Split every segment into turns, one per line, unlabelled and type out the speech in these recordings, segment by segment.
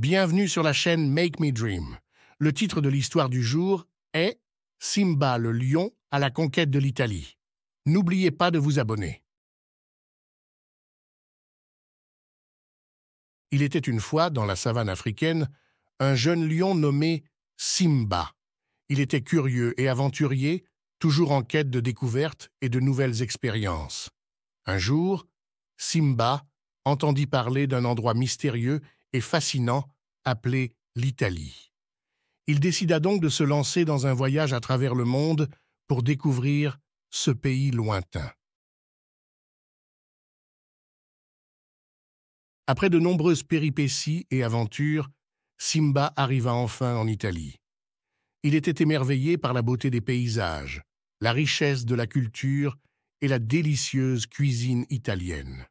Bienvenue sur la chaîne Make Me Dream. Le titre de l'histoire du jour est Simba le lion à la conquête de l'Italie. N'oubliez pas de vous abonner. Il était une fois, dans la savane africaine, un jeune lion nommé Simba. Il était curieux et aventurier, toujours en quête de découvertes et de nouvelles expériences. Un jour, Simba entendit parler d'un endroit mystérieux et fascinant appelé l'Italie. Il décida donc de se lancer dans un voyage à travers le monde pour découvrir ce pays lointain. Après de nombreuses péripéties et aventures, Simba arriva enfin en Italie. Il était émerveillé par la beauté des paysages, la richesse de la culture et la délicieuse cuisine italienne.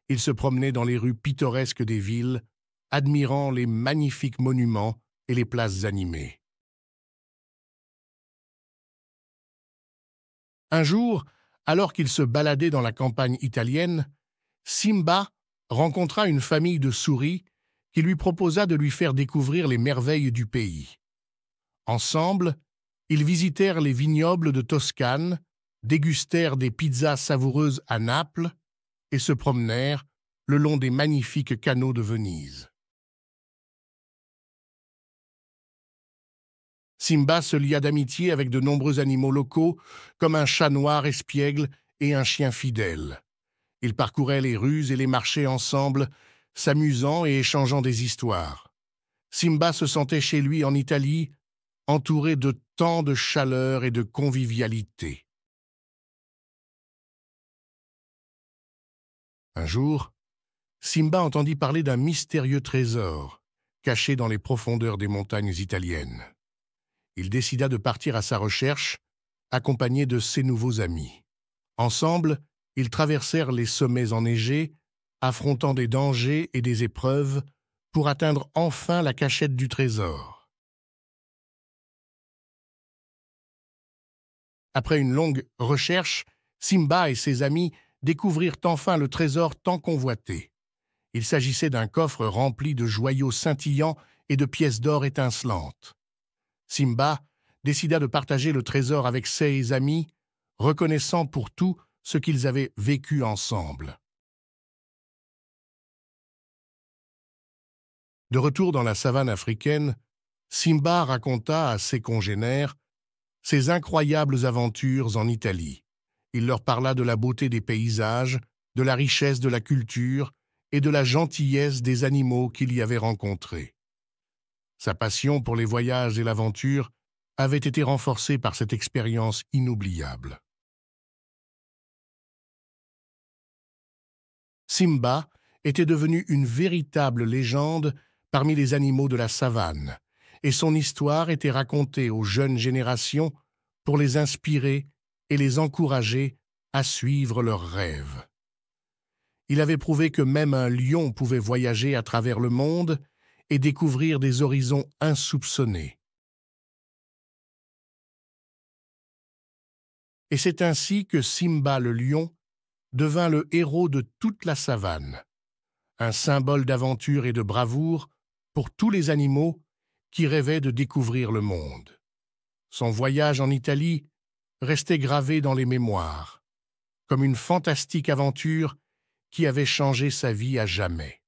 Il se promenait dans les rues pittoresques des villes, admirant les magnifiques monuments et les places animées. Un jour, alors qu'il se baladait dans la campagne italienne, Simba rencontra une famille de souris qui lui proposa de lui faire découvrir les merveilles du pays. Ensemble, ils visitèrent les vignobles de Toscane, dégustèrent des pizzas savoureuses à Naples et se promenèrent le long des magnifiques canaux de Venise. Simba se lia d'amitié avec de nombreux animaux locaux, comme un chat noir espiègle et un chien fidèle. Ils parcouraient les rues et les marchés ensemble, s'amusant et échangeant des histoires. Simba se sentait chez lui en Italie, entouré de tant de chaleur et de convivialité. Un jour, Simba entendit parler d'un mystérieux trésor, caché dans les profondeurs des montagnes italiennes. Il décida de partir à sa recherche, accompagné de ses nouveaux amis. Ensemble, ils traversèrent les sommets enneigés, affrontant des dangers et des épreuves pour atteindre enfin la cachette du trésor. Après une longue recherche, Simba et ses amis découvrirent enfin le trésor tant convoité. Il s'agissait d'un coffre rempli de joyaux scintillants et de pièces d'or étincelantes. Simba décida de partager le trésor avec ses amis, reconnaissant pour tout ce qu'ils avaient vécu ensemble. De retour dans la savane africaine, Simba raconta à ses congénères ses incroyables aventures en Italie. Il leur parla de la beauté des paysages, de la richesse de la culture et de la gentillesse des animaux qu'il y avait rencontrés. Sa passion pour les voyages et l'aventure avait été renforcée par cette expérience inoubliable. Simba était devenu une véritable légende parmi les animaux de la savane, et son histoire était racontée aux jeunes générations pour les inspirer et les encourager à suivre leurs rêves. Il avait prouvé que même un lion pouvait voyager à travers le monde et découvrir des horizons insoupçonnés. Et c'est ainsi que Simba le lion devint le héros de toute la savane, un symbole d'aventure et de bravoure pour tous les animaux qui rêvaient de découvrir le monde. Son voyage en Italie restait gravé dans les mémoires, comme une fantastique aventure qui avait changé sa vie à jamais.